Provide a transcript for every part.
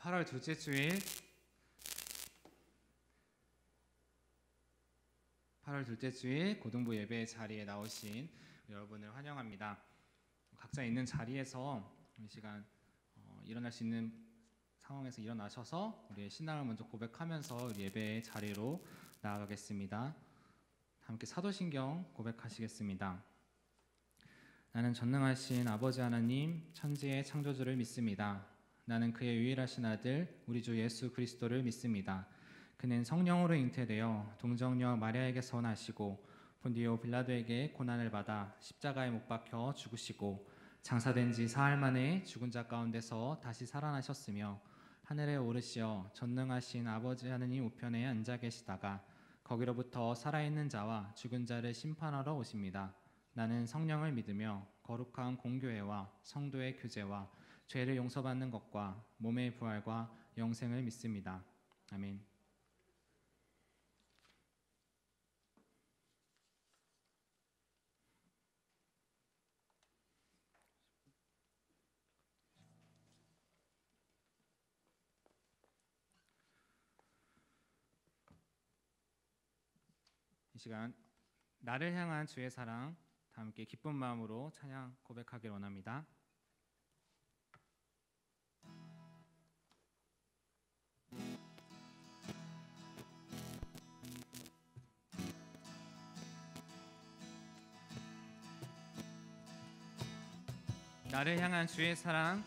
8월 둘째 주일 8월 둘째 주일 고등부 예배 자리에 나오신 여러분을 환영합니다. 각자 있는 자리에서 이 시간 일어날 수 있는 상황에서 일어나셔서 우리의 신앙을 먼저 고백하면서 우리 예배의 자리로 나아가겠습니다. 함께 사도신경 고백하시겠습니다. 나는 전능하신 아버지 하나님 천지의 창조주를 믿습니다. 나는 그의 유일하신 아들 우리 주 예수 그리스도를 믿습니다. 그는 성령으로 잉태되어 동정녀 마리아에게서 나시고 본디오 빌라도에게 고난을 받아 십자가에 못 박혀 죽으시고 장사된 지 사흘 만에 죽은 자 가운데서 다시 살아나셨으며 하늘에 오르시어 전능하신 아버지 하느님 우편에 앉아 계시다가 거기로부터 살아있는 자와 죽은 자를 심판하러 오십니다. 나는 성령을 믿으며 거룩한 공교회와 성도의 교제와 죄를 용서받는 것과 몸의 부활과 영생을 믿습니다. 아멘. 이 시간 나를 향한 주의 사랑 다 함께 기쁜 마음으로 찬양 고백하길 원합니다. 나를 향한 주의 사랑,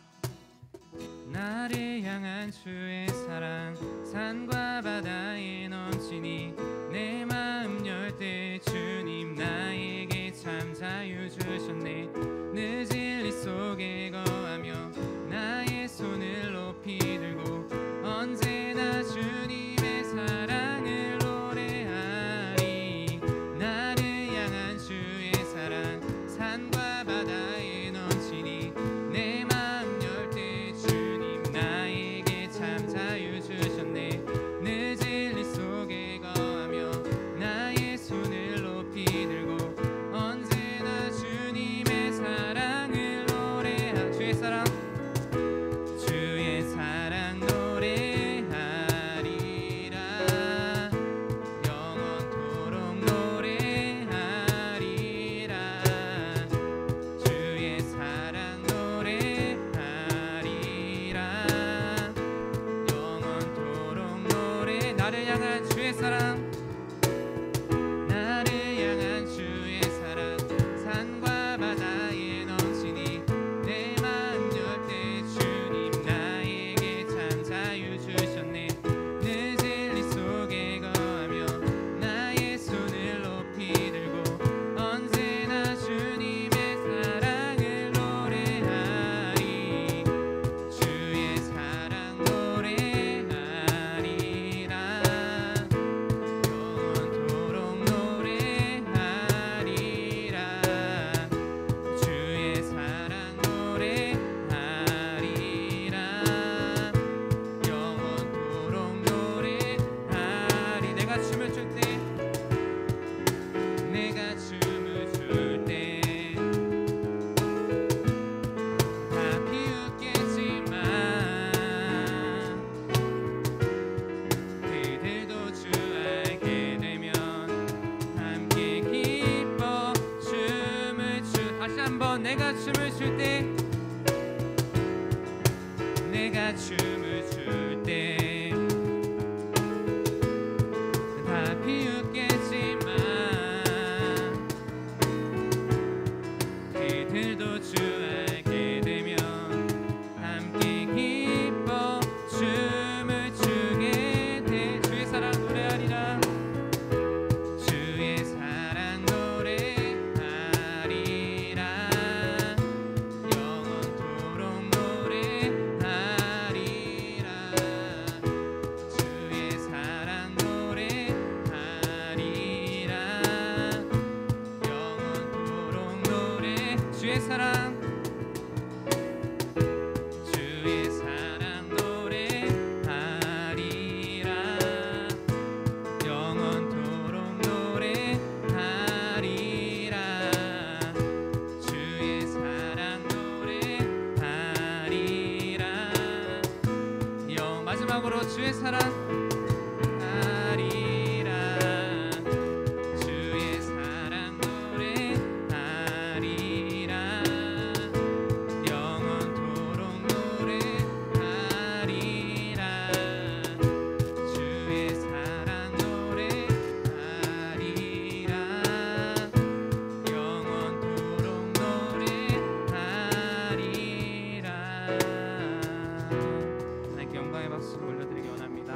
나를 향한 주의 사랑, 산과 바다에 넘치니 내 마음 열 때 주님 나에게 참 자유 주셨네. 늦은 일 속에 거하며 나의 손을 높이 들고 언제나 주님의 사랑을 노래하리. 나를 향한 주의 사랑, 산과 바다에 넘치니 내 마음 열 때 주님 나에게 참 자유 주셨네. 늦은 일 속에 거하며 나의 손을 높이 들고 언제나 주님의 사랑을 노래하. 주의 사랑, 주의 사랑 노래하리라. 영원토록 노래하리라. 주의 사랑 노래하리라. 영원토록 노래. 나를 향한 주의 사랑, 나를 향한 주의 사랑, 산과 바다에 넘치니 내 마음 열 때 주님 나에게 참 자유 주셨네. 늦은 일 속에 거하며 나의 손을 높이 들고 언제나 주님의 사랑을 노래하리. 주의 사랑 노래하리라. 영원토록 노래하리라. 주의 사랑 노래하리라. 영원토록 노래하리. 내가 춤을 출 때, 내가 춤을 출 때 다 비웃겠지만 그들도 주 알게 되면 함께 기뻐 춤을 추. 다시 한번. 내가 춤을 출 때, 내가 춤을 출 때 다 비웃겠지만 그들도 주 알게 되면 함께 기뻐 춤을 추게 돼. 주의 사랑 노래하리라. 주의 사랑 노래하리라. 영원토록 노래하리라. 마지막으로 주의 사랑 하리라. 주의 사랑 노래하리라. 영원토록 노래하리라. 주의 사랑 노래하리라. 영원토록 노래하리라. 하나님께 영광의 박수 올려드리기 원합니다.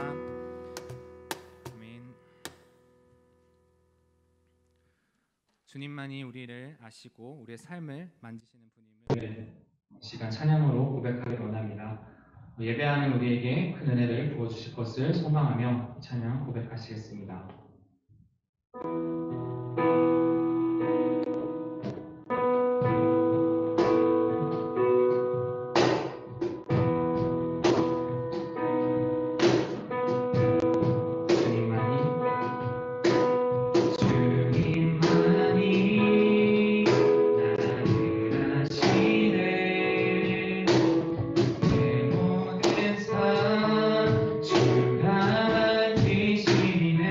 아멘. 주님만이 우리를 아시고 우리의 삶을 만지시는 분임을 시간 찬양으로 고백하기 원합니다. 예배하는 우리에게 큰 은혜를 부어주실 것을 소망하며 찬양 고백하시겠습니다. 주가 만지시네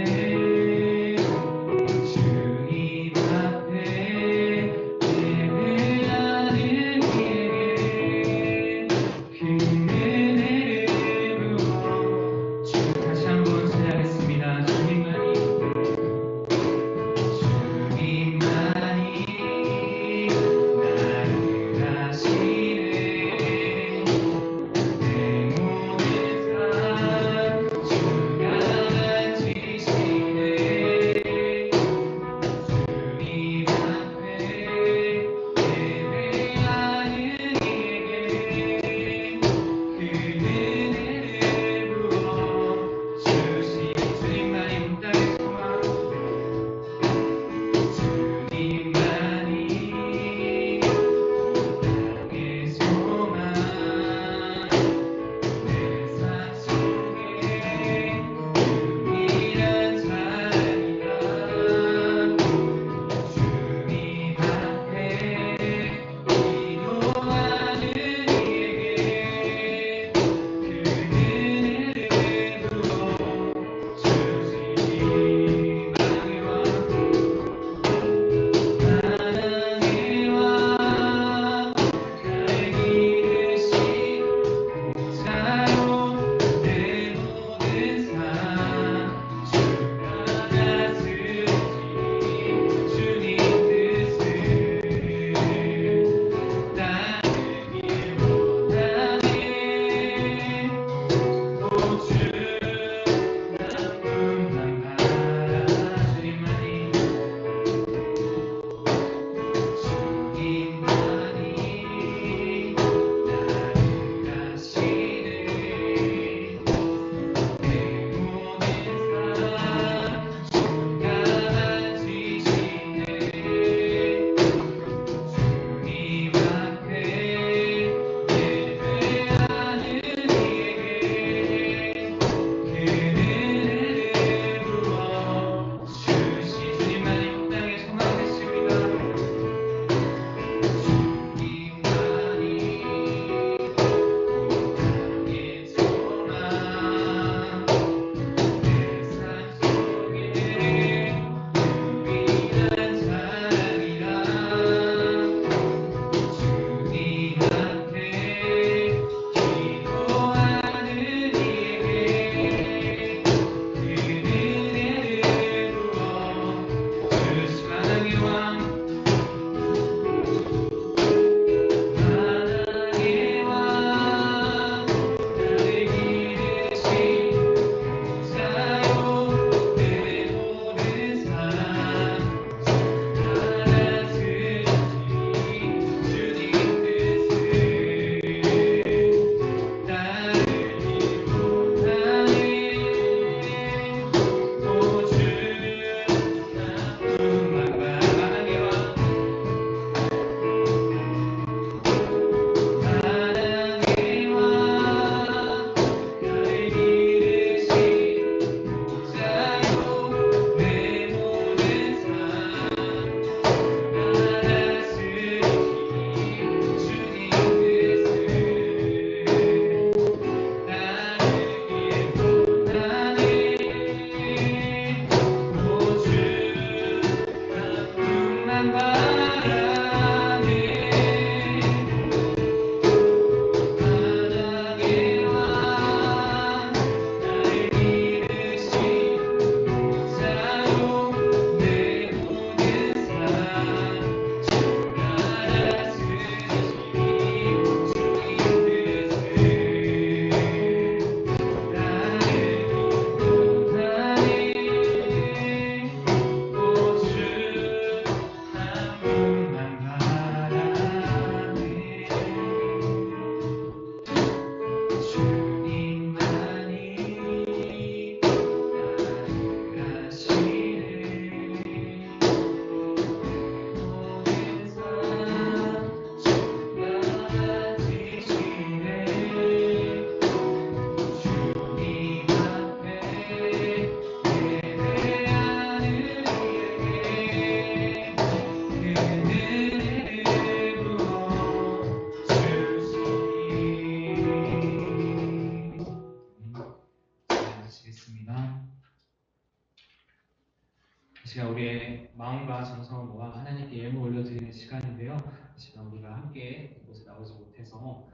시간 우리의 마음과 정성을 모아 하나님께 예물 올려드리는 시간인데요. 이 시간 우리가 함께 이곳에 나오지 못해서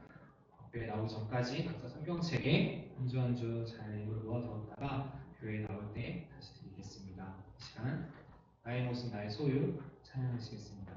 교회 나오기 전까지 각자 성경책에 한 주 한 주 잘 예물 모아두었다가 교회에 나올 때 다시 드리겠습니다. 이 시간 나의 모습 나의 소유 찬양하시겠습니다.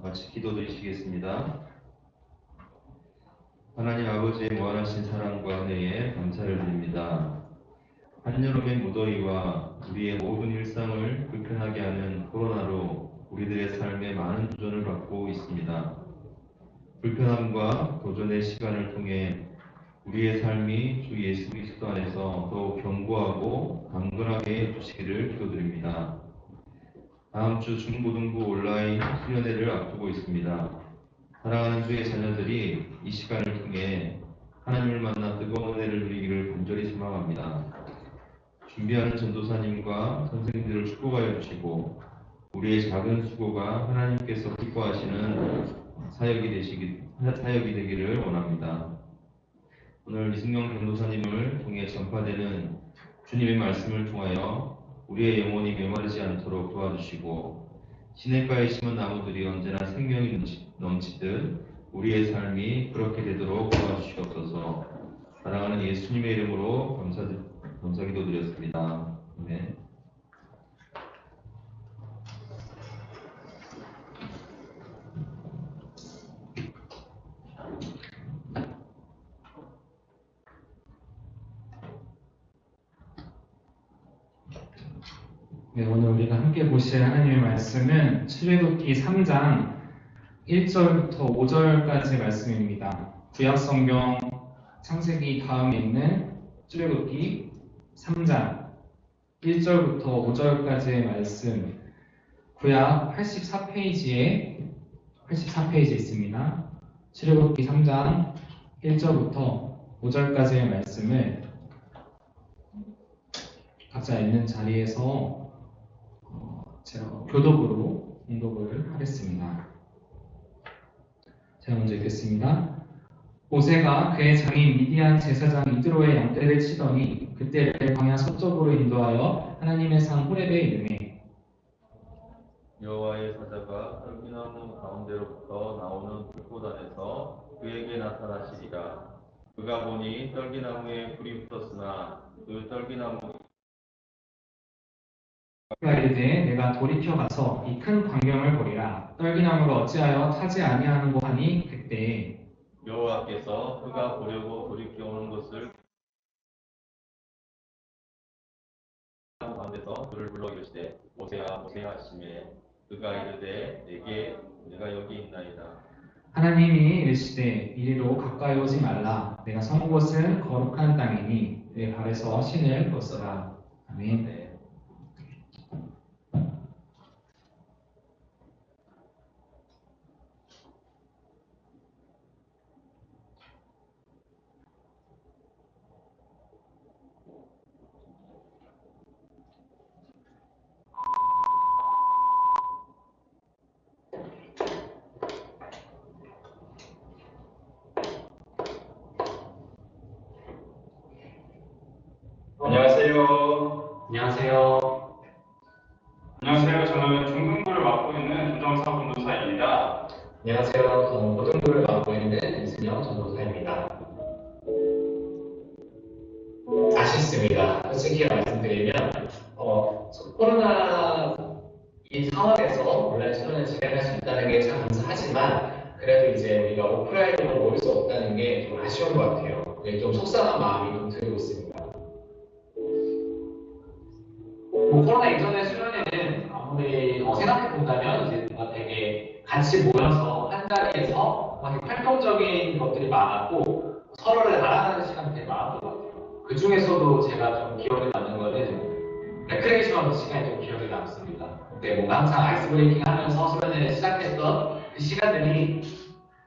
같이 기도드리시겠습니다. 하나님 아버지의 무한하신 사랑과 은혜에 감사를 드립니다. 한여름의 무더위와 우리의 모든 일상을 불편하게 하는 코로나로 우리들의 삶에 많은 도전을 받고 있습니다. 불편함과 도전의 시간을 통해 우리의 삶이 주 예수 그리스도 안에서 더욱 견고하고 강건하게 해주시기를 기도드립니다. 다음 주 중고등부 온라인 수련회를 앞두고 있습니다. 사랑하는 주의 자녀들이 이 시간을 통해 하나님을 만나 뜨거운 은혜를 누리기를 간절히 소망합니다. 준비하는 전도사님과 선생님들을 축복하여 주시고 우리의 작은 수고가 하나님께서 기뻐하시는 사역이 되기를 원합니다. 오늘 이승용 전도사님을 통해 전파되는 주님의 말씀을 통하여 우리의 영혼이 메마르지 않도록 도와주시고 시냇가에 심은 나무들이 언제나 생명이 넘치듯 우리의 삶이 그렇게 되도록 도와주시옵소서. 사랑하는 예수님의 이름으로 감사기도 드렸습니다. 아멘. 네, 오늘 우리가 함께 보실 하나님의 말씀은 출애굽기 3장 1절부터 5절까지 말씀입니다. 구약성경 창세기 다음에 있는 출애굽기 3장 1절부터 5절까지의 말씀, 구약 84페이지에 있습니다. 출애굽기 3장 1절부터 5절까지의 말씀을 각자 있는 자리에서 제가 교독으로 공독을 하겠습니다. 제가 먼저 읽겠습니다. 모세가 그의 장인 미디안 제사장 이드로의 양떼를 치더니 그때를 광야 서쪽으로 인도하여 하나님의 산 호렙에 이르매 여호와의 사자가 떨기나무 가운데로부터 나오는 불꽃 안에서 그에게 나타나시리라. 그가 보니 떨기나무에 불이 붙었으나 그 떨기나무 그가 이르되 내가 돌이켜 가서 이 큰 광경을 보리라. 떨기나무가 어찌하여 타지 아니하는고 하니 그때에 여호와께서 그가 보려고 돌이켜 오는 것을 가운데서 그를 불러 이르시되 모세야 모세야 하시매 그가 이르되 내가 여기 있나이다. 하나님이 이르시되 이리로 가까이 오지 말라. 내가 선 곳은 거룩한 땅이니 내 발에서 신을 벗어라. 아멘. 네. 안녕하세요. 안녕하세요. 저는 중등부를 맡고 있는 조정사 변호사입니다. 안녕하세요. 저는 고등부를 맡고 있는 이승영 전도사입니다. 아쉽습니다. 솔직히 말씀드리면 코로나 이 상황에서 온라인 수련을 진행할 수 있다는 게 참 감사하지만 그래도 이제 우리가 오프라인으로 모일 수 없다는 게 좀 아쉬운 것 같아요. 그게 좀 속상한 마음이 좀 들고 있습니다. 코로나 이전의 수련회는 아무리 생각해 본다면 이제 뭔가 되게 같이 모여서 한 자리에서 뭔가 되게 활동적인 것들이 많았고 서로를 알아가는 시간이 되게 많았던 것 같아요. 그 중에서도 제가 좀 기억에 남는 거는 레크레이션 시간이 좀 기억에 남습니다. 그때 뭔가 항상 아이스 브레이킹 하면서 수련회를 시작했던 그 시간들이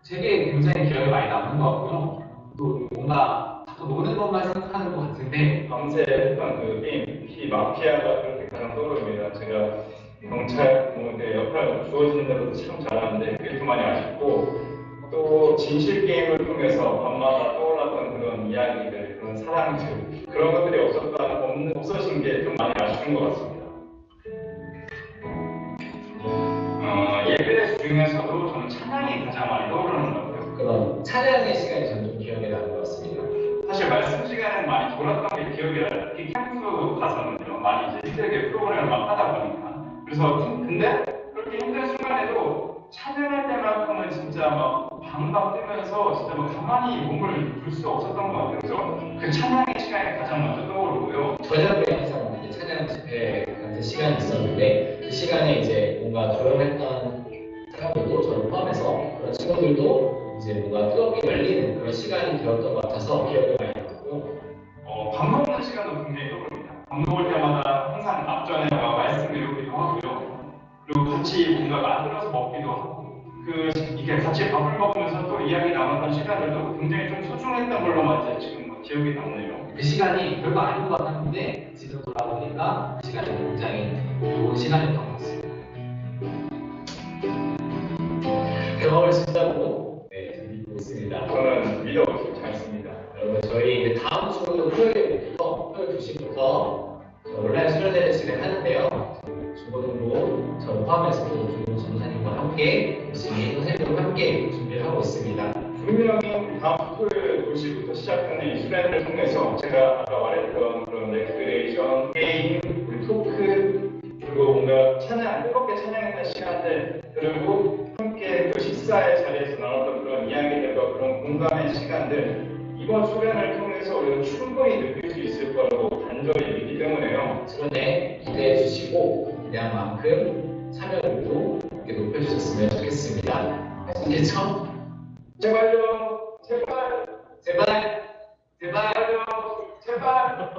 되게 굉장히 기억에 많이 남는 것 같고요. 또 뭔가 자꾸 노는 것만 생각하는 것 같은데 밤새 했던 그 게임, 특히 마피아가 그렇게 가장 떠오릅니다. 제가 경찰 역할 주어지는데도 참 잘하는데 그게 좀 많이 아쉽고 또 진실 게임을 통해서 밤마다 떠올랐던 그런 이야기들, 그런 사랑들 그런 것들이 없어진 게 좀 많이 아쉬운 것 같습니다. 예배 중에서도 저는 찬양이 가장 많이 떠오르는 것 같아요. 그런 찬양의 시간이 저는 좀 기억에 나는 것 같습니다. 사실 말씀 시간은 많이 돌았던 게 기억이 나요. 특히 캠프 가서는요, 많이 이제 힘들게 프로그램을 막 하다 보니까. 그래서 근데 그렇게 힘든 순간에도 찬양할 때만큼은 진짜 막 방방 뜨면서 진짜 막 가만히 몸을 둘 수 없었던 것 같아요. 그래서 그 찬양의 시간이 가장 먼저 떠오르고요. 저녁에 항상 이제 찬양 집회 같은 시간이 있었는데 그 시간에 이제 뭔가 조용했던 사람들도 저를 포함해서 그런 친구들도 이제 뭔가 뜨겁게 열리는 그런 시간이 되었던 것 같아서 기억에 많이 남고요. 밥 먹는 시간도 굉장히 떠오릅니다. 밥 먹을 때마다 항상 앞전에 말씀 드리기도 하고요. 그리고 같이 뭔가 만들어서 먹기도 하고 이게 같이 밥을 먹으면서 또 이야기 나눴던 시간들도 굉장히 좀 소중했던 걸로만 이제 지금 기억이 남네요. 그 시간이 별거 아닌 것 같았는데 지금 돌아보니까 그 시간이 굉장히 좋은 시간이었던 것 같습니다. 경험을 준다고 믿고 있습니다. 저는 믿어 잘 씁니다. 여러분 저희 이제 다음 주 토요일 2시부터 온라인 수련회를 진행하는데요. 중고등부 저를 포함해서 조용 전사님과 함께 열심히 선생님과 함께 준비를 하고 있습니다. 분명히 다음 토요일 2시부터 시작하는 이 수련회를 통해서 제가 아까 말했던 그런 레크레이션, 게임, 우리 토크 그리고 뭔가 뜨겁게 찬양했던 시간들 그리고 함께 또 식사의 자리에서 나눴던 그런 이야기들과 그런 공감의 시간들 이번 수련을 통해서 우리가 충분히 느낄 수 있을 거라고 간절히 믿기 때문에요. 수련회 기대해 주시고 기대한 만큼 참여율도 이렇게 높여주셨으면 좋겠습니다. 할 수 있겠죠? 제발요, 제발, 제발, 제발요, 제발.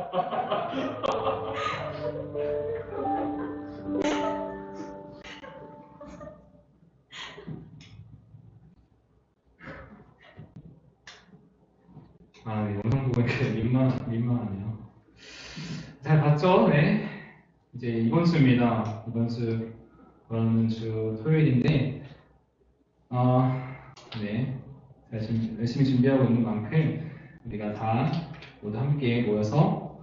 이 영상 보고 이렇게 민망하네요. 잘 봤죠? 네. 이제 이번 주입니다. 이번 주, 그러는 주 토요일인데, 네. 열심히 준비하고 있는 만큼 우리가 다 모두 함께 모여서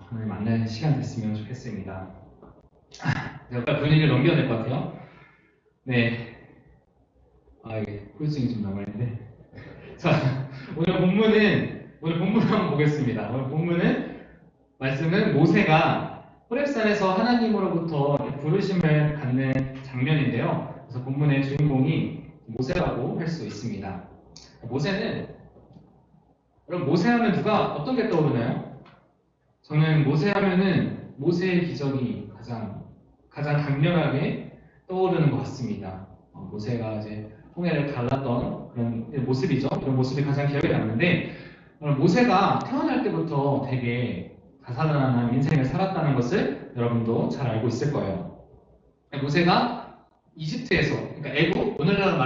하나님 만나는 시간 됐으면 좋겠습니다. 제가 분위기를 넘겨야 될 것 같아요. 네. 이게 꿀증이 좀 남아있는데. 자, 오늘 본문을 한번 보겠습니다. 오늘 본문은 말씀은 모세가 호렙산에서 하나님으로부터 부르심을 받는 장면인데요. 그래서 본문의 주인공이 모세라고 할 수 있습니다. 여러분 모세하면 누가 어떤 게 떠오르나요? 저는 모세하면은 모세의 기적이 가장 강렬하게 떠오르는 것 같습니다. 모세가 이제 홍해를 갈랐던 그런 모습이죠. 그런 모습이 가장 기억에 남는데 모세가 태어날 때부터 되게 다사다난한 인생을 살았다는 것을 여러분도 잘 알고 있을 거예요. 모세가 이집트에서, 그러니까 애굽, 오늘날로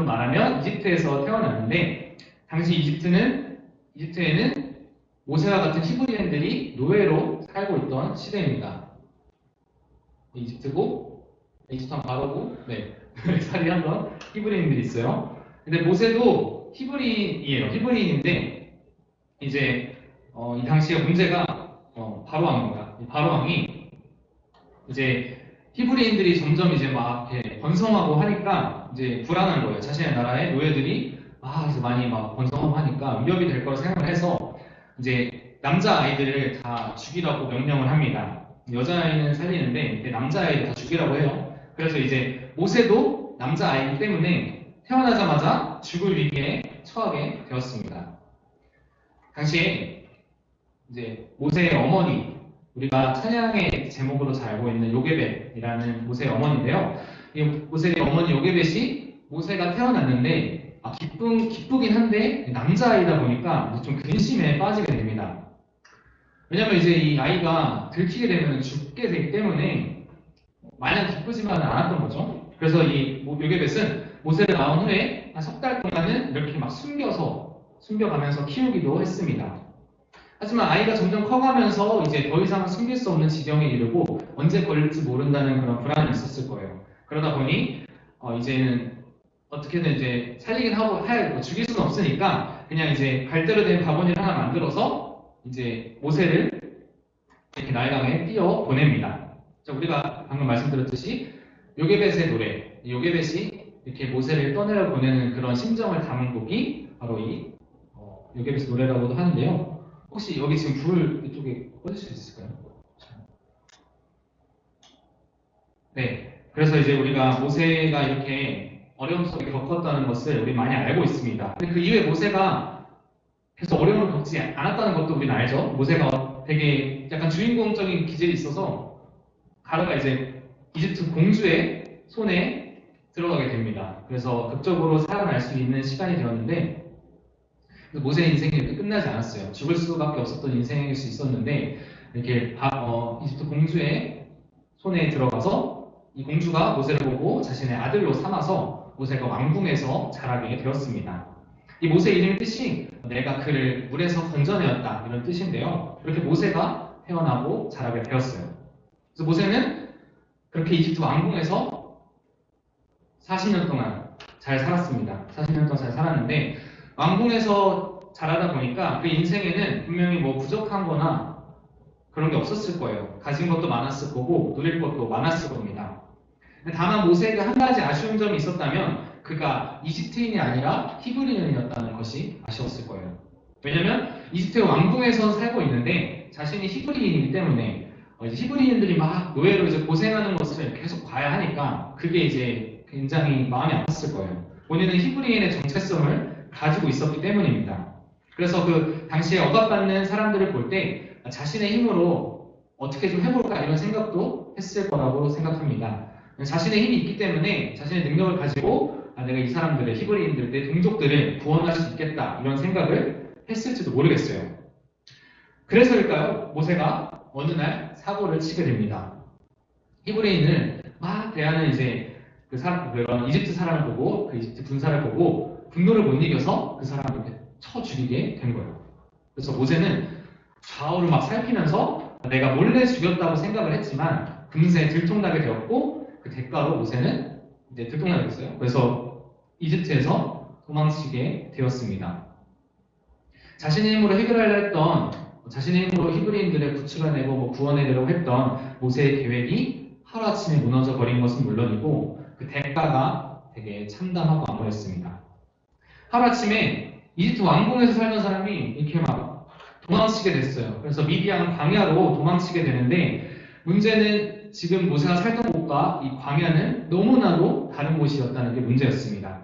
말하면 이집트에서 태어났는데 당시 이집트에는 모세와 같은 히브리인들이 노예로 살고 있던 시대입니다. 이집트는 바로고, 네. 살이하던 히브리인들이 있어요. 근데 모세도 히브리인이에요. 히브리인인데 이제 이 당시에 문제가 바로왕입니다. 이 바로왕이 이제 히브리인들이 점점 이제 막 이렇게 번성하고 하니까 이제 불안한 거예요. 자신의 나라의 노예들이 이제 많이 막 번성하고 하니까 위협이 될 거라 생각을 해서 이제 남자 아이들을 다 죽이라고 명령을 합니다. 여자아이는 살리는데 남자 아이를 다 죽이라고 해요. 그래서 이제 모세도 남자 아이기 때문에 태어나자마자 죽을 위기에 처하게 되었습니다. 당시에 이제 모세의 어머니, 우리가 찬양의 제목으로 잘 알고 있는 요게벳이라는 모세의 어머니인데요. 이 모세의 어머니 요게벳이 모세가 태어났는데 기쁘긴 한데 남자아이다 보니까 좀 근심에 빠지게 됩니다. 왜냐면 이제 이 아이가 들키게 되면 죽게 되기 때문에 마냥 기쁘지만은 않았던 거죠. 그래서 이 요게벳은 모세를 낳은 후에 한 석 달 동안은 이렇게 막 숨겨가면서 키우기도 했습니다. 하지만 아이가 점점 커가면서 이제 더 이상 숨길 수 없는 지경에 이르고 언제 걸릴지 모른다는 그런 불안이 있었을 거예요. 그러다 보니 이제는 어떻게든 이제 살리긴 하고 죽일 수는 없으니까 그냥 이제 갈대로 된 바구니를 하나 만들어서 이제 모세를 이렇게 나일강에 띄워 보냅니다. 자, 우리가 방금 말씀드렸듯이 요게벳의 노래, 요게벳이 이렇게 모세를 떠내려 보내는 그런 심정을 담은 곡이 바로 이 요게벳의 노래라고도 하는데요. 혹시 여기 지금 불 이쪽에 꺼질 수 있을까요? 네. 그래서 이제 우리가 모세가 이렇게 어려움 속에 겪었다는 것을 우리 많이 알고 있습니다. 근데 그 이후에 모세가 계속 어려움을 겪지 않았다는 것도 우리는 알죠. 모세가 되게 약간 주인공적인 기질이 있어서 가루가 이제 이집트 공주의 손에 들어가게 됩니다. 그래서 극적으로 살아날 수 있는 시간이 되었는데 모세의 인생이 이렇게 끝나지 않았어요. 죽을 수밖에 없었던 인생일 수 있었는데 이렇게 이집트 공주의 손에 들어가서 이 공주가 모세를 보고 자신의 아들로 삼아서 모세가 왕궁에서 자라게 되었습니다. 이 모세 이름의 뜻이 내가 그를 물에서 건져내었다 이런 뜻인데요. 이렇게 모세가 태어나고 자라게 되었어요. 그래서 모세는 그렇게 이집트 왕궁에서 40년 동안 잘 살았습니다. 40년 동안 잘 살았는데 왕궁에서 자라다 보니까 그 인생에는 분명히 뭐 부족한 거나 그런 게 없었을 거예요. 가진 것도 많았을 거고 누릴 것도 많았을 겁니다. 다만 모세에게 한 가지 아쉬운 점이 있었다면 그가 이집트인이 아니라 히브리인이었다는 것이 아쉬웠을 거예요. 왜냐면 이집트 왕궁에서 살고 있는데 자신이 히브리인이기 때문에 이제 히브리인들이 막 노예로 이제 고생하는 것을 계속 봐야 하니까 그게 이제 굉장히 마음이 아팠을 거예요. 본인은 히브리인의 정체성을 가지고 있었기 때문입니다. 그래서 그 당시에 억압받는 사람들을 볼 때 자신의 힘으로 어떻게 좀 해볼까 이런 생각도 했을 거라고 생각합니다. 자신의 힘이 있기 때문에 자신의 능력을 가지고 내가 이 사람들을, 히브리인들, 내 동족들을 구원할 수 있겠다 이런 생각을 했을지도 모르겠어요. 그래서일까요? 모세가 어느 날 사고를 치게 됩니다. 히브리인을 막 대하는 이제 그런 이집트 사람을 보고 그 이집트 군사를 보고 분노를 못 이겨서 그 사람을 쳐 죽이게 된 거예요. 그래서 모세는 좌우를 막 살피면서 내가 몰래 죽였다고 생각을 했지만 금세 들통나게 되었고 그 대가로 모세는 이제 들통나게 됐어요. 그래서 이집트에서 도망치게 되었습니다. 자신의 힘으로 해결하려 했던, 자신의 힘으로 히브리인들을 구출해내고 구원해내려고 했던 모세의 계획이 하루아침에 무너져 버린 것은 물론이고 그 대가가 되게 참담하고 암울했습니다. 하루아침에 이집트 왕궁에서 살던 사람이 이렇게 막 도망치게 됐어요. 그래서 미디안 광야로 도망치게 되는데 문제는 지금 모세가 살던 곳과 이 광야는 너무나도 다른 곳이었다는 게 문제였습니다.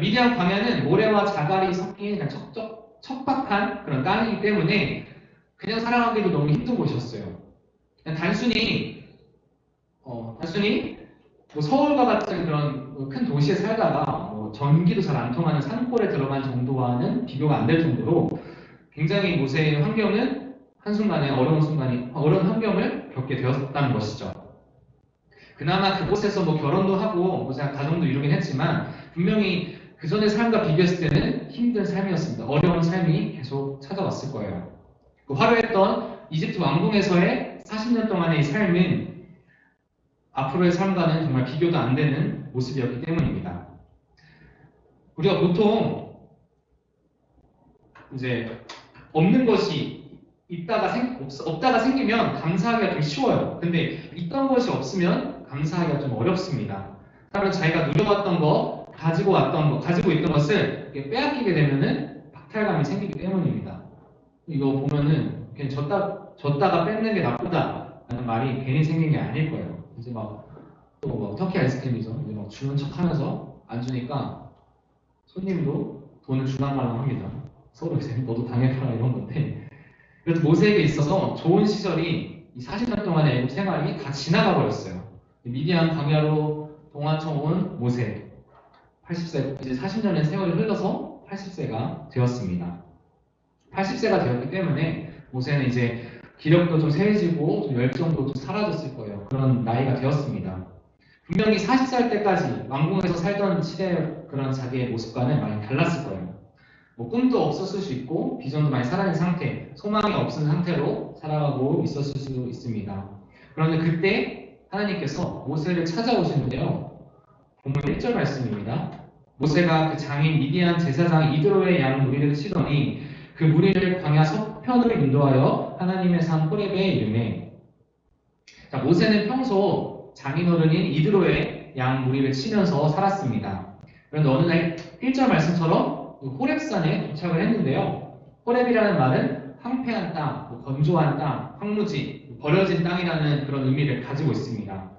미디안 광야는 모래와 자갈이 섞인 척박한 그런 땅이기 때문에 그냥 살아가기도 너무 힘든 곳이었어요. 그냥 단순히 서울과 같은 그런 큰 도시에 살다가 전기도 잘 안 통하는 산골에 들어간 정도와는 비교가 안 될 정도로 굉장히 모세의 환경은 한순간에 어려운 환경을 겪게 되었다는 것이죠. 그나마 그곳에서 결혼도 하고 모세가 가정도 이루긴 했지만 분명히 그 전의 삶과 비교했을 때는 힘든 삶이었습니다. 어려운 삶이 계속 찾아왔을 거예요. 그 화려했던 이집트 왕궁에서의 40년 동안의 이 삶은 앞으로의 삶과는 정말 비교도 안 되는 모습이었기 때문입니다. 우리가 보통 이제 없는 것이 없다가 생기면 감사하기가 좀 쉬워요. 근데 있던 것이 없으면 감사하기가 좀 어렵습니다. 사람은 자기가 누려왔던 거, 가지고 있던 것을 이렇게 빼앗기게 되면은 박탈감이 생기기 때문입니다. 이거 보면은 그냥 줬다가 뺏는 게 나쁘다라는 말이 괜히 생긴 게 아닐 거예요. 이제 또 터키 아이스크림이죠. 이제 막 주는 척하면서 안 주니까 손님도 돈을 주랑말랑 합니다. 서로 이제 너도 당해봐라 이런 건데. 그래서 모세에게 있어서 좋은 시절이 이 40년 동안의 애국 생활이 다 지나가 버렸어요. 미디안 광야로 동화쳐 온 모세. 80세, 이제 40년의 세월이 흘러서 80세가 되었습니다. 80세가 되었기 때문에 모세는 이제 기력도 좀 세해지고 좀 열정도 좀 사라졌을 거예요. 그런 나이가 되었습니다. 분명히 40살 때까지 왕궁에서 살던 시대의 그런 자기의 모습과는 많이 달랐을 거예요. 꿈도 없었을 수 있고 비전도 많이 사라진 상태, 소망이 없은 상태로 살아가고 있었을 수 있습니다. 그런데 그때 하나님께서 모세를 찾아오시는데요. 본문 1절 말씀입니다. 모세가 그 장인 미디안 제사장 이드로의 양 무리를 치더니 그 무리를 광야 서편으로 인도하여 하나님의 산 호렙에 이르매. 자, 모세는 평소 장인어른인 이드로의 양 무리를 치면서 살았습니다. 그런데 어느 날 1절 말씀처럼 호렙산에 도착을 했는데요. 호렙이라는 말은 황폐한 땅, 건조한 땅, 황무지, 버려진 땅이라는 그런 의미를 가지고 있습니다.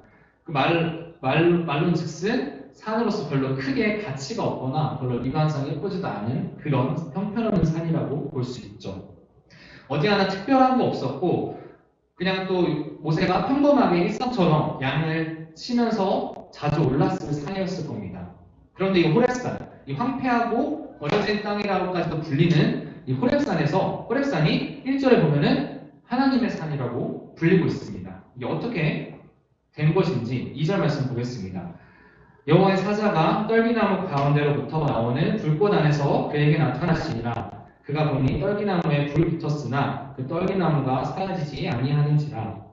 그 말론즉슨 산으로서 별로 크게 가치가 없거나 별로 미관상 예쁘지도 않은 그런 형편없는 산이라고 볼 수 있죠. 어디 하나 특별한 거 없었고 그냥 또 모세가 평범하게 일상처럼 양을 치면서 자주 올랐을 산이었을 겁니다. 그런데 이 호렙산, 이 황폐하고 버려진 땅이라고까지도 불리는 이 호렙산이 1절에 보면은 하나님의 산이라고 불리고 있습니다. 이게 어떻게 된 것인지 2절 말씀 보겠습니다. 여호와의 사자가 떨기나무 가운데로부터 나오는 불꽃 안에서 그에게 나타나시니라. 그가 보니 떨기나무에 불이 붙었으나 그 떨기나무가 사라지지 아니하는지라.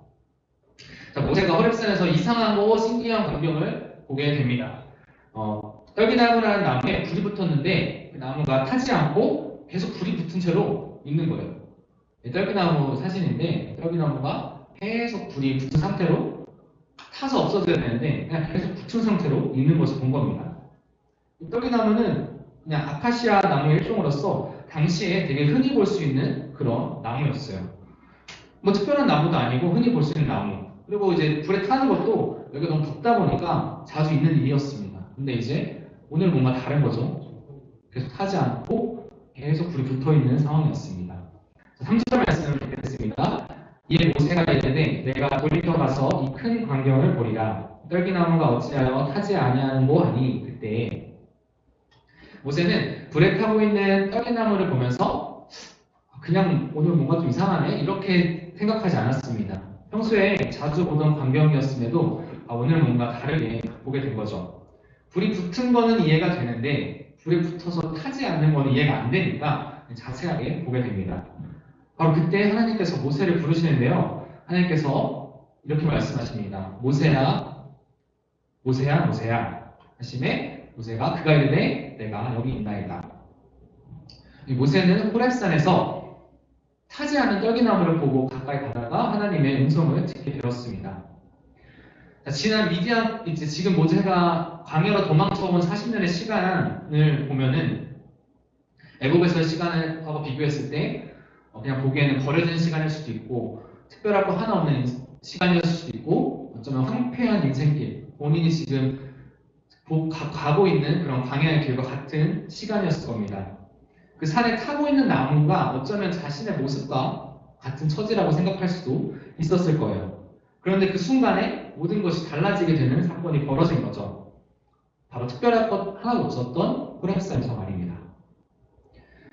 자, 모세가 호렙산에서 이상하고 신기한 광경을 보게 됩니다. 떨기나무라는 나무에 불이 붙었는데 그 나무가 타지 않고 계속 불이 붙은 채로 있는 거예요. 떨기나무 사진인데 떨기나무가 계속 불이 붙은 상태로 타서 없어져야 되는데 그냥 계속 붙은 상태로 있는 것을 본 겁니다. 이 떨기나무는 그냥 아카시아 나무의 일종으로서 당시에 되게 흔히 볼 수 있는 그런 나무였어요. 뭐 특별한 나무도 아니고 흔히 볼 수 있는 나무. 그리고 이제 불에 타는 것도 여기가 너무 덥다 보니까 자주 있는 일이었습니다. 근데 이제 오늘 뭔가 다른 거죠. 계속 타지 않고 계속 불이 붙어 있는 상황이었습니다. 3절 말씀을 드리겠습니다. 이에 모세가 이르되 내가 돌이켜 가서 이 큰 광경을 보리라. 떨기나무가 어찌하여 타지 아니하는고 하니 그때 모세는 불에 타고 있는 떨기나무를 보면서 그냥 오늘 뭔가 좀 이상하네 이렇게 생각하지 않았습니다. 평소에 자주 보던 광경이었음에도 오늘 뭔가 다르게 보게 된 거죠. 불이 붙은 거는 이해가 되는데 불에 붙어서 타지 않는 거는 이해가 안 되니까 자세하게 보게 됩니다. 바로 그때 하나님께서 모세를 부르시는데요. 하나님께서 이렇게 말씀하십니다. 모세야, 모세야, 모세야 하심에 모세가 그가 이르되 내가 여기 있나이다. 이 모세는 호렙산에서 타지 않은 떨기나무를 보고 가까이 가다가 하나님의 음성을 듣게 되었습니다. 자, 지금 모세가 광야로 도망쳐온 40년의 시간을 보면은 애국에서의 시간을 하고 비교했을 때 그냥 보기에는 버려진 시간일 수도 있고 특별할 거 하나 없는 시간이었을 수도 있고 어쩌면 황폐한 인생길, 본인이 지금 가고 있는 그런 광야의 길과 같은 시간이었을 겁니다. 그 산에 타고 있는 나무가 어쩌면 자신의 모습과 같은 처지라고 생각할 수도 있었을 거예요. 그런데 그 순간에 모든 것이 달라지게 되는 사건이 벌어진 거죠. 바로 특별할 것 하나도 없었던 호렙산에서 말입니다.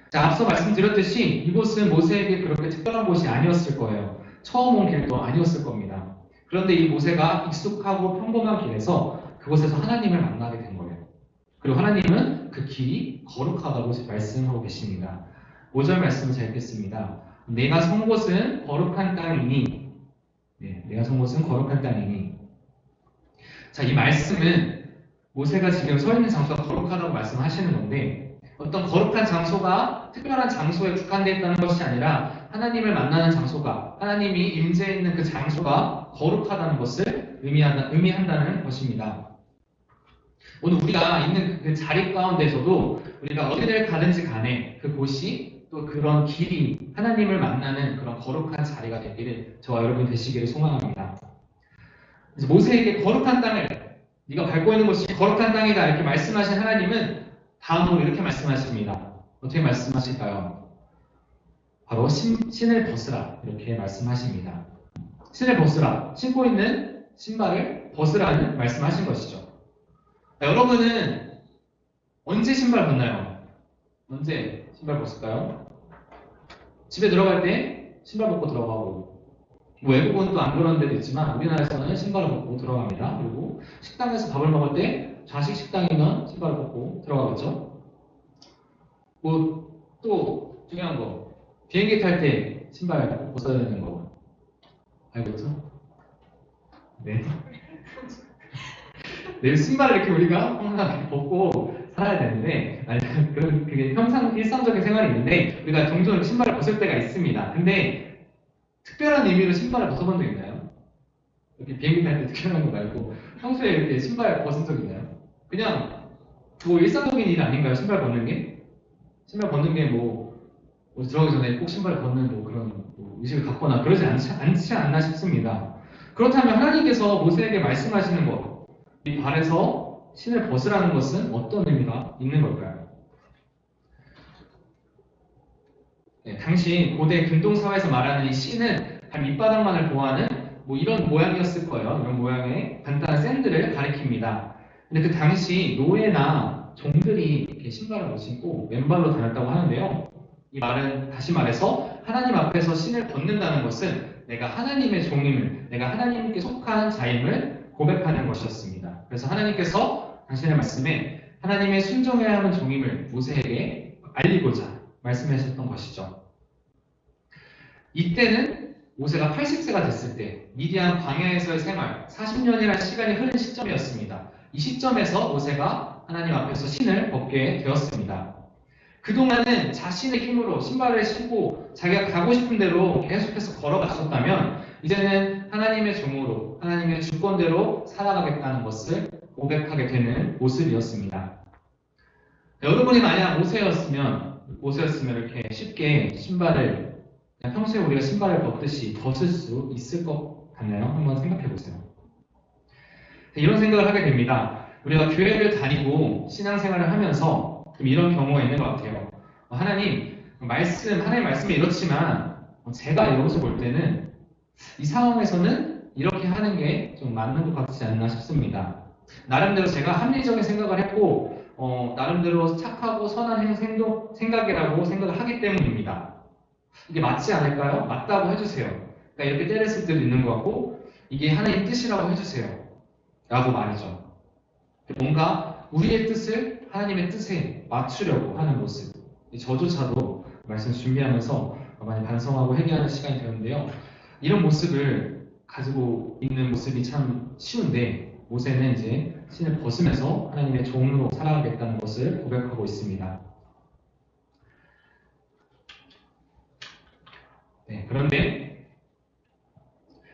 자, 앞서 말씀드렸듯이 이곳은 모세에게 그렇게 특별한 곳이 아니었을 거예요. 처음 온 길도 아니었을 겁니다. 그런데 이 모세가 익숙하고 평범한 길에서 그곳에서 하나님을 만나게 된 거예요. 그리고 하나님은 그 길이 거룩하다고 말씀하고 계십니다. 5절 말씀을 잘 읽겠습니다. 내가 선 곳은 거룩한 땅이니 내가 선 곳은 거룩한 땅이니. 자, 이 말씀은 모세가 지금 서 있는 장소가 거룩하다고 말씀하시는 건데 어떤 거룩한 장소가 특별한 장소에 국한되어 있다는 것이 아니라 하나님을 만나는 장소가, 하나님이 임재있는 그 장소가 거룩하다는 것을 의미한다는 것입니다. 오늘 우리가 있는 그 자리 가운데서도 우리가 어디를 가든지 간에 그곳이 또 그런 길이 하나님을 만나는 그런 거룩한 자리가 되기를 저와 여러분 되시기를 소망합니다. 그래서 모세에게 거룩한 땅을 네가 밟고 있는 곳이 거룩한 땅이다 이렇게 말씀하신 하나님은 다음으로 이렇게 말씀하십니다. 어떻게 말씀하실까요? 바로 신을 벗으라 이렇게 말씀하십니다. 신을 벗으라, 신고 있는 신발을 벗으라는 말씀하신 것이죠. 여러분은 언제 신발 벗나요? 언제 신발 벗을까요? 집에 들어갈 때 신발 벗고 들어가고, 뭐 외국은 또 안 그런 데도 있지만 우리나라에서는 신발을 벗고 들어갑니다. 그리고 식당에서 밥을 먹을 때 좌식 식당이면 신발을 벗고 들어가겠죠. 뭐 또 중요한 거, 비행기 탈 때 신발 벗어야 되는 거 알겠죠? 네. 내 신발을 이렇게 우리가 항상 벗고 살아야 되는데, 아니, 그게 일상적인 생활이 있는데, 우리가 종종 신발을 벗을 때가 있습니다. 근데, 특별한 의미로 신발을 벗어본 적 있나요? 이렇게 비행기 탈 때 특별한 거 말고, 평소에 이렇게 신발 벗은 적 있나요? 그냥, 뭐 일상적인 일 아닌가요? 신발 벗는 게? 신발 벗는 게 들어가기 전에 꼭 신발을 벗는 뭐 그런 의식을 갖거나 그러지 않지 않나 싶습니다. 그렇다면 하나님께서 모세에게 말씀하시는 것, 이 발에서 신을 벗으라는 것은 어떤 의미가 있는 걸까요? 네, 당시 고대 근동사회에서 말하는 이 신은 발 밑바닥만을 보호하는 뭐 이런 모양이었을 거예요. 이런 모양의 간단한 샌들을 가리킵니다. 근데 그 당시 노예나 종들이 이렇게 신발을 못 신고 맨발로 다녔다고 하는데요. 이 말은 다시 말해서 하나님 앞에서 신을 벗는다는 것은 내가 하나님의 종임을, 내가 하나님께 속한 자임을 고백하는 것이었습니다. 그래서 하나님께서 당신의 말씀에 하나님의 순종해야 하는 종임을 모세에게 알리고자 말씀하셨던 것이죠. 이때는 모세가 80세가 됐을 때 미디안 광야에서의 생활 40년이라는 시간이 흐른 시점이었습니다. 이 시점에서 모세가 하나님 앞에서 신을 벗게 되었습니다. 그동안은 자신의 힘으로 신발을 신고 자기가 가고 싶은 대로 계속해서 걸어갔었다면 이제는 하나님의 종으로 하나님의 주권대로 살아가겠다는 것을 고백하게 되는 모습이었습니다. 여러분이 만약 모세였으면 이렇게 쉽게 신발을 그냥 평소에 우리가 신발을 벗듯이 벗을 수 있을 것 같나요? 한번 생각해 보세요. 이런 생각을 하게 됩니다. 우리가 교회를 다니고 신앙생활을 하면서 좀 이런 경우가 있는 것 같아요. 하나님의 말씀이 이렇지만 제가 여기서 볼 때는 이 상황에서는 이렇게 하는 게 좀 맞는 것 같지 않나 싶습니다. 나름대로 제가 합리적인 생각을 했고 나름대로 착하고 선한 생각이라고 생각을 하기 때문입니다. 이게 맞지 않을까요? 맞다고 해주세요. 그러니까 이렇게 때렸을 때도 있는 것 같고 이게 하나님 뜻이라고 해주세요. 라고 말이죠. 뭔가 우리의 뜻을 하나님의 뜻에 맞추려고 하는 모습. 저조차도 말씀 준비하면서 많이 반성하고 회개하는 시간이 되었는데요. 이런 모습을 가지고 있는 모습이 참 쉬운데 모세는 이제 신을 벗으면서 하나님의 종으로 살아가겠다는 것을 고백하고 있습니다. 네, 그런데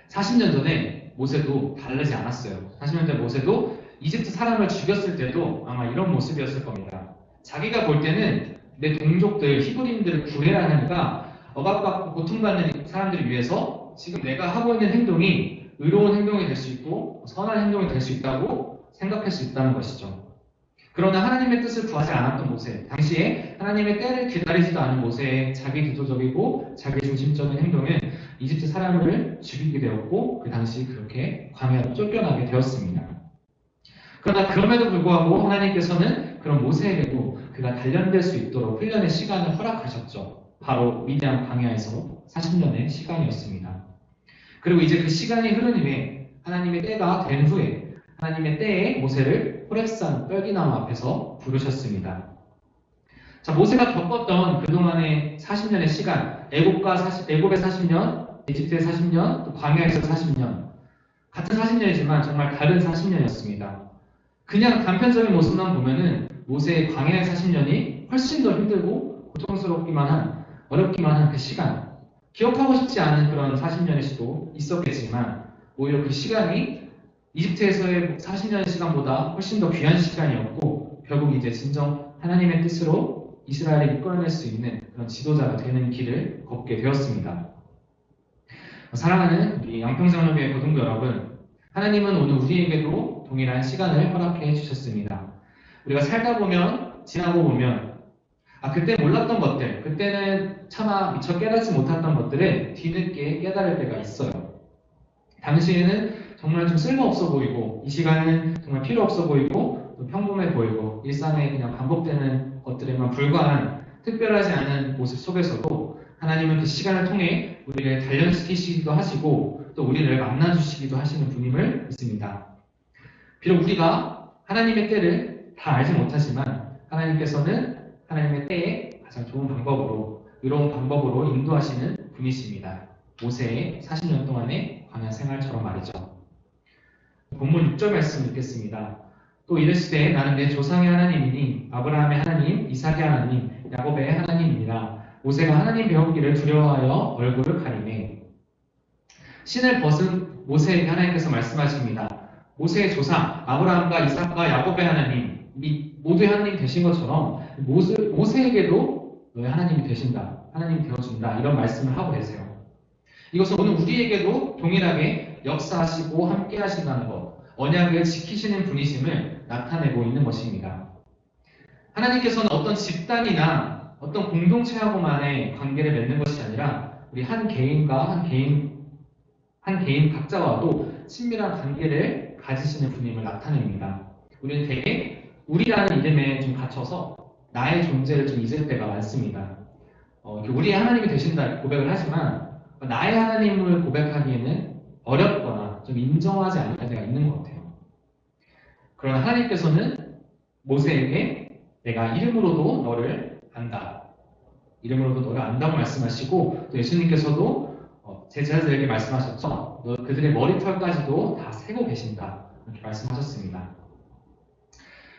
40년 전에 모세도 다르지 않았어요. 40년 전에 모세도 이집트 사람을 죽였을 때도 아마 이런 모습이었을 겁니다. 자기가 볼 때는 내 동족들, 히브리인들을 구해야 하니까 억압받고 고통받는 사람들을 위해서 지금 내가 하고 있는 행동이 의로운 행동이 될 수 있고 선한 행동이 될 수 있다고 생각할 수 있다는 것이죠. 그러나 하나님의 뜻을 구하지 않았던 모세, 당시에 하나님의 때를 기다리지도 않은 모세의 자기주도적이고 자기중심적인 행동은 이집트 사람을 죽이게 되었고 그 당시 그렇게 광야로 쫓겨나게 되었습니다. 그러나 그럼에도 불구하고 하나님께서는 그런 모세에게도 그가 단련될 수 있도록 훈련의 시간을 허락하셨죠. 바로 미디안 광야에서 40년의 시간이었습니다. 그리고 이제 그 시간이 흐른 후에 하나님의 때가 된 후에 하나님의 때에 모세를 호렙산 뻘기나무 앞에서 부르셨습니다. 자, 모세가 겪었던 그동안의 40년의 시간, 애굽의 40년, 이집트의 40년, 또 광야에서 40년, 같은 40년이지만 정말 다른 40년이었습니다. 그냥 단편적인 모습만 보면은 모세의 광야의 40년이 훨씬 더 힘들고 고통스럽기만 한, 어렵기만 한 그 시간, 기억하고 싶지 않은 그런 40년의 수도 있었겠지만 오히려 그 시간이 이집트에서의 40년의 시간보다 훨씬 더 귀한 시간이었고 결국 이제 진정 하나님의 뜻으로 이스라엘을 이끌어낼 수 있는 그런 지도자가 되는 길을 걷게 되었습니다. 사랑하는 우리 양평장로교회 고등부 여러분, 하나님은 오늘 우리에게도 동일한 시간을 허락해 주셨습니다. 우리가 살다 보면, 지나고 보면 그때 몰랐던 것들, 그때는 차마 미처 깨닫지 못했던 것들을 뒤늦게 깨달을 때가 있어요. 당시에는 정말 좀 쓸모없어 보이고 이 시간은 정말 필요 없어 보이고 또 평범해 보이고 일상에 그냥 반복되는 것들에만 불과한 특별하지 않은 모습 속에서도 하나님은 그 시간을 통해 우리를 단련시키시기도 하시고 또 우리를 만나주시기도 하시는 분임을 믿습니다. 비록 우리가 하나님의 때를 다 알지 못하지만 하나님께서는 하나님의 때에 가장 좋은 방법으로 의로운 방법으로 인도하시는 분이십니다. 모세의 40년 동안의 광야 생활처럼 말이죠. 본문 6절 말씀 읽겠습니다. 또 이르시되 나는 내 조상의 하나님이니 아브라함의 하나님, 이삭의 하나님, 야곱의 하나님이니라. 모세가 하나님 배웠기를 두려워하여 얼굴을 가리매. 신을 벗은 모세에게 하나님께서 말씀하십니다. 모세의 조상 아브라함과 이삭과 야곱의 하나님 모두의 하나님이 되신 것처럼 모세에게도 너의 하나님이 되신다. 하나님이 되어준다. 이런 말씀을 하고 계세요. 이것은 오늘 우리에게도 동일하게 역사하시고 함께 하신다는 것, 언약을 지키시는 분이심을 나타내고 있는 것입니다. 하나님께서는 어떤 집단이나 어떤 공동체하고만의 관계를 맺는 것이 아니라 우리 한 개인과 한 개인 각자와도 친밀한 관계를 가지시는 분임을 나타냅니다. 우리는 되게 우리라는 이름에 좀 갇혀서 나의 존재를 좀 잊을 때가 많습니다. 우리의 하나님이 되신다 고백을 하지만 나의 하나님을 고백하기에는 어렵거나 좀 인정하지 않을 때가 있는 것 같아요. 그러나 하나님께서는 모세에게 내가 이름으로도 너를 안다. 이름으로도 너를 안다고 말씀하시고 또 예수님께서도 제자들에게 말씀하셨죠. 그들의 머리털까지도 다 세고 계신다. 이렇게 말씀하셨습니다.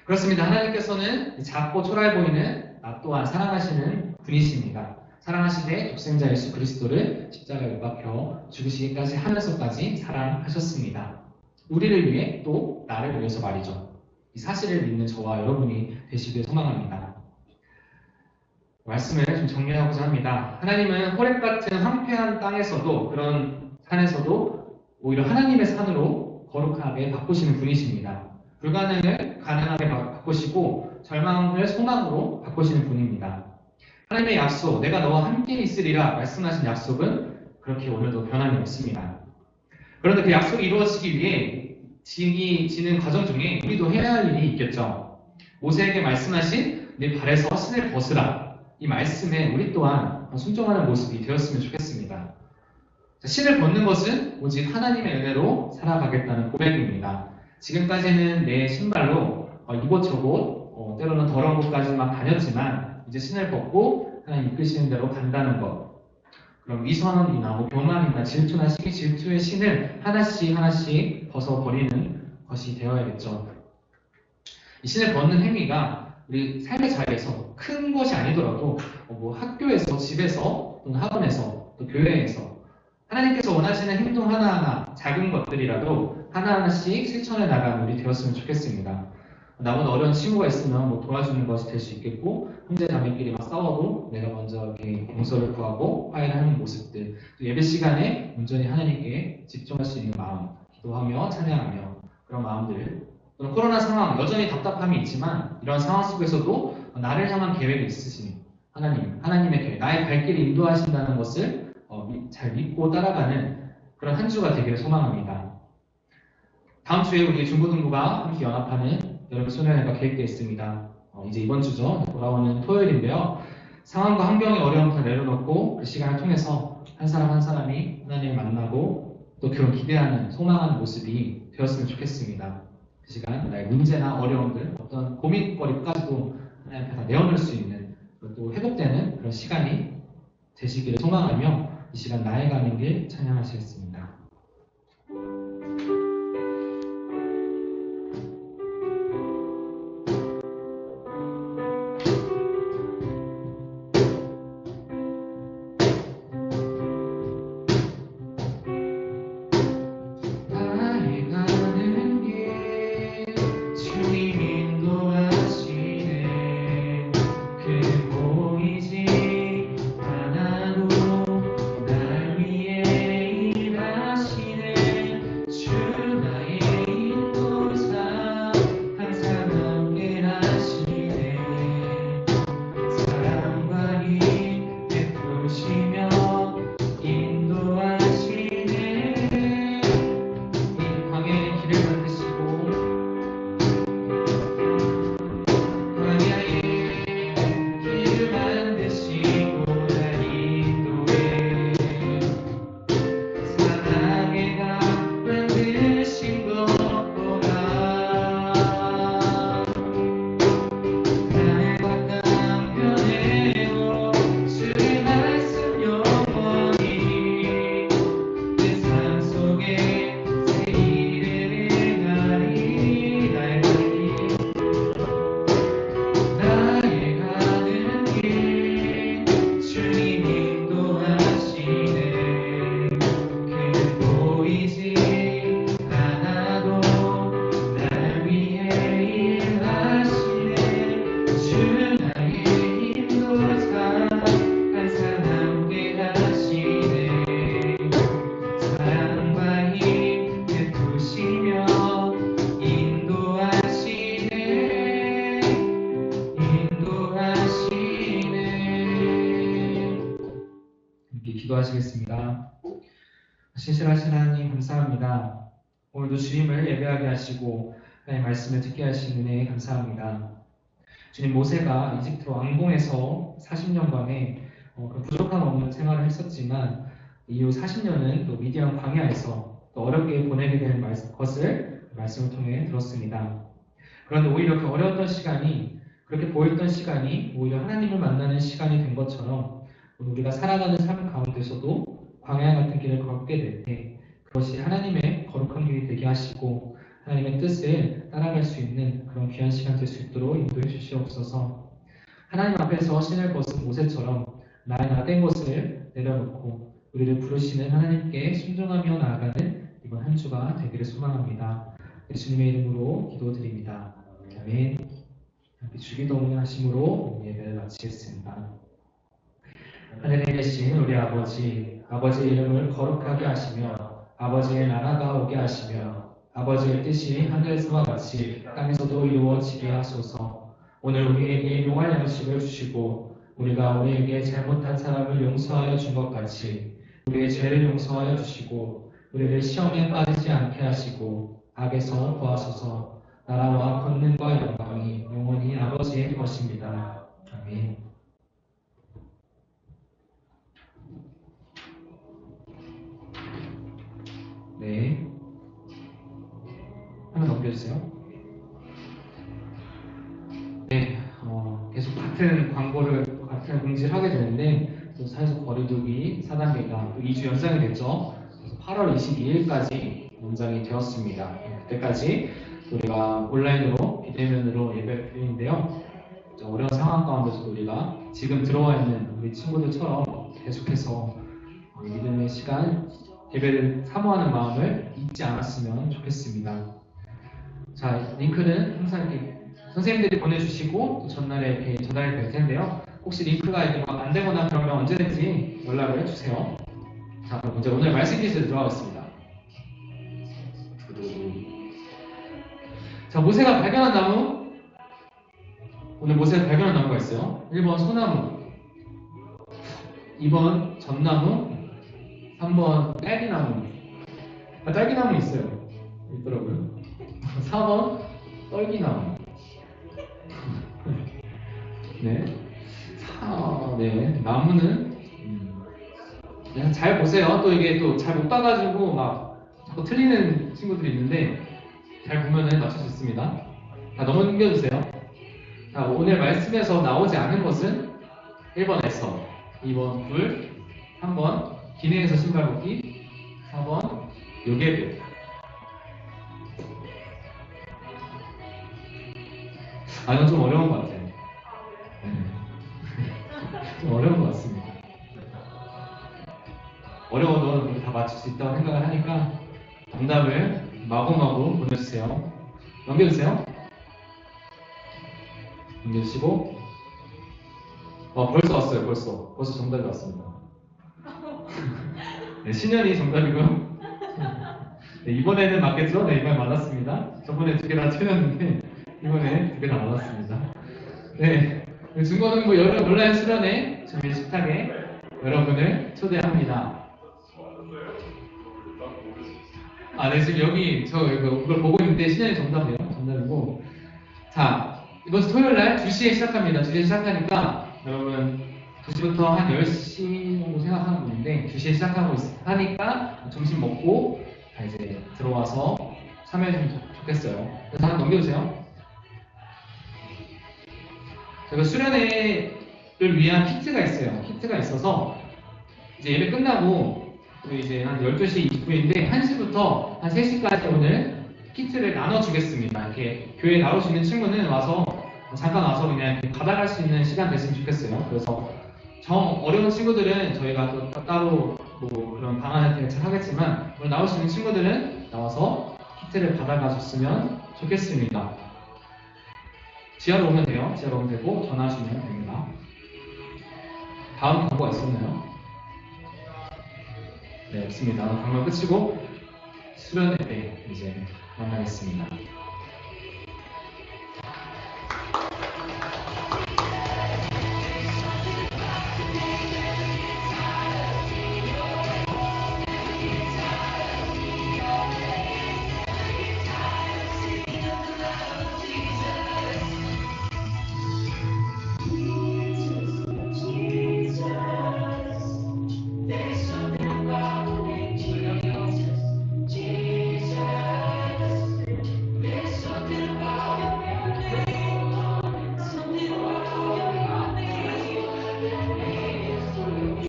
그렇습니다. 하나님께서는 작고 초라해 보이는 나 또한 사랑하시는 분이십니다. 사랑하시되 독생자 예수 그리스도를 십자가에 못 박혀 죽으시기까지 하면서까지 사랑하셨습니다. 우리를 위해 또 나를 위해서 말이죠. 이 사실을 믿는 저와 여러분이 되시길 소망합니다. 말씀을 좀 정리하고자 합니다. 하나님은 호렙 같은 황폐한 땅에서도 그런 산에서도 오히려 하나님의 산으로 거룩하게 바꾸시는 분이십니다. 불가능을 가능하게 바꾸시고 절망을 소망으로 바꾸시는 분입니다. 하나님의 약속, 내가 너와 함께 있으리라 말씀하신 약속은 그렇게 오늘도 변함이 없습니다. 그런데 그 약속이 이루어지기 위해 지는 과정 중에 우리도 해야 할 일이 있겠죠. 모세에게 말씀하신 네 발에서 신을 벗으라. 이 말씀에 우리 또한 순종하는 모습이 되었으면 좋겠습니다. 신을 벗는 것은 오직 하나님의 은혜로 살아가겠다는 고백입니다. 지금까지는 내 신발로 이곳저곳 때로는 더러운 곳까지만 다녔지만 이제 신을 벗고 하나님 이끄시는 대로 간다는 것. 그럼 위선이나 교만이나 질투나 질투의 신을 하나씩 벗어버리는 것이 되어야겠죠. 이 신을 벗는 행위가 우리 삶의 자리에서 큰 것이 아니더라도 학교에서, 집에서, 또는 학원에서, 또 교회에서 하나님께서 원하시는 행동 하나하나 작은 것들이라도 하나하나씩 실천해 나가는 우리 되었으면 좋겠습니다. 나보다 어려운 친구가 있으면 도와주는 것이 될 수 있겠고 형제 자매끼리 막 싸워도 내가 먼저 이렇게 용서를 구하고 화해를 하는 모습들, 또 예배 시간에 온전히 하나님께 집중할 수 있는 마음, 기도하며 찬양하며 그런 마음들, 또는 코로나 상황 여전히 답답함이 있지만 이런 상황 속에서도 나를 향한 계획이 있으신 하나님의 계획, 나의 발길을 인도하신다는 것을 잘 믿고 따라가는 그런 한 주가 되기를 소망합니다. 다음 주에 우리 중고등부가 함께 연합하는 여름 수련회가 계획되어 있습니다. 이제 이번 주죠. 돌아오는 토요일인데요. 상황과 환경의 어려움을 다 내려놓고 그 시간을 통해서 한 사람 한 사람이 하나님을 만나고 또 그런 기대하는 소망하는 모습이 되었으면 좋겠습니다. 그 시간 나의 문제나 어려움들, 어떤 고민거리까지도 하나님 앞에 다 내어놓을 수 있는 또 회복되는 그런 시간이 되시기를 소망하며 이 시간 나의 가는 길 찬양하시겠습니다. 기도하시겠습니다. 신실하신 하나님 감사합니다. 오늘도 주님을 예배하게 하시고 하나님의 말씀을 듣게 하신 은혜에 감사합니다. 주님, 모세가 이집트 왕궁에서 40년간의 그 부족함 없는 생활을 했었지만 이후 40년은 또 미디안 광야에서 또 어렵게 보내게 될 것을 말씀을 통해 들었습니다. 그런데 오히려 그 어려웠던 시간이, 그렇게 보였던 시간이 오히려 하나님을 만나는 시간이 된 것처럼 우리가 살아가는 삶 가운데서도 광야 같은 길을 걷게 될 때 그것이 하나님의 거룩한 길이 되게 하시고 하나님의 뜻을 따라갈 수 있는 그런 귀한 시간 될 수 있도록 인도해 주시옵소서. 하나님 앞에서 신을 벗은 모세처럼 나의 나된 것을 내려놓고 우리를 부르시는 하나님께 순종하며 나아가는 이번 한 주가 되기를 소망합니다. 예수님의 이름으로 기도드립니다. 아멘. 주기도문을 하심으로 예배를 마치겠습니다. 하늘에 계신 우리 아버지, 아버지의 이름을 거룩하게 하시며 아버지의 나라가 오게 하시며 아버지의 뜻이 하늘에서와 같이 땅에서도 이루어지게 하소서. 오늘 우리에게 용할 양식을 주시고 우리가 우리에게 잘못한 사람을 용서하여 준 것 같이 우리의 죄를 용서하여 주시고 우리를 시험에 빠지지 않게 하시고 악에서 구하소서. 나라와 권능과 영광이 영원히 아버지의 것입니다. 아멘. 네. 하나 넘겨주세요. 네, 계속 같은 같은 공지를 하게 되는데, 또 사회적 거리두기 4단계가 또 2주 연장이 됐죠. 그래서 8월 22일까지 연장이 되었습니다. 그때까지 우리가 온라인으로, 비대면으로 예배를 드리는데요. 어려운 상황 가운데서도 우리가 지금 들어와 있는 우리 친구들처럼 계속해서 믿음의 시간, 예배를 사모하는 마음을 잊지 않았으면 좋겠습니다. 자, 링크는 항상 이렇게 선생님들이 보내주시고 또 전날에 이렇게 전달이 될 텐데요. 혹시 링크가 이렇게 막 안 되거나 그러면 언제든지 연락을 주세요. 자, 그럼 이제 오늘 말씀 기술에 들어가겠습니다. 자, 모세가 발견한 나무. 오늘 모세가 발견한 나무가 있어요. 1번 소나무, 2번 전나무, 3번 딸기나무. 딸기나무 있어요. 있더라고요. 4번 떨기나무. 네. 네. 나무는 그냥 잘 보세요. 또 이게 또 잘 못 봐가지고 막 자꾸 틀리는 친구들이 있는데 잘 보면은 맞출 수 있습니다. 자, 넘겨주세요. 자, 오늘 말씀에서 나오지 않은 것은 1번 에서, 2번 불, 3번 기내에서 신발 벗기, 4번 요괴들. 이건 좀 어려운 것 같아요. 좀 어려운 것 같습니다. 어려워도 우리 다 맞출 수 있다고 생각을 하니까 정답을 마구마구 보내주세요. 넘겨주세요. 넘겨주시고 벌써 왔어요. 벌써 정답이 왔습니다. 네, 신현이 정답이고요. 네, 이번에는 맞겠죠? 네, 이번에 맞았습니다. 저번에 2개 다 틀렸는데 이번에 2개 다 맞았습니다. 네, 중고등부 여름 온라인 수련회 준비 식탁에 여러분을 초대합니다. 네, 지금 여기 그걸 보고 있는데 신현이 정답이에요. 정답이고. 자, 이번 주 토요일날 2시에 시작합니다. 2시에 시작하니까 여러분 2시부터 한 10시 정도 생각하는 분인데 2시에 시작하고 하니까 점심 먹고 이제 들어와서 참여해주면 좋겠어요. 그래서 하나 넘겨주세요. 제가 수련회를 위한 키트가 있어요. 키트가 있어서 이제 예배 끝나고 이제 한 12시 20분인데 1시부터 한 3시까지 오늘 키트를 나눠주겠습니다. 이렇게 교회에 나올 수 있는 친구는 와서 잠깐 와서 그냥 이렇게 받아갈 수 있는 시간 됐으면 좋겠어요. 그래서 정 어려운 친구들은 저희가 또 따로 뭐 그런 방안을 대책하겠지만 오늘 나올 수 있는 친구들은 나와서 키트를 받아가셨으면 좋겠습니다. 지하로 오면 돼요. 지하로 오면 되고 전화하시면 됩니다. 다음 광고가 있었나요? 네, 없습니다. 광고 끝이고 수련회 때 이제 만나겠습니다.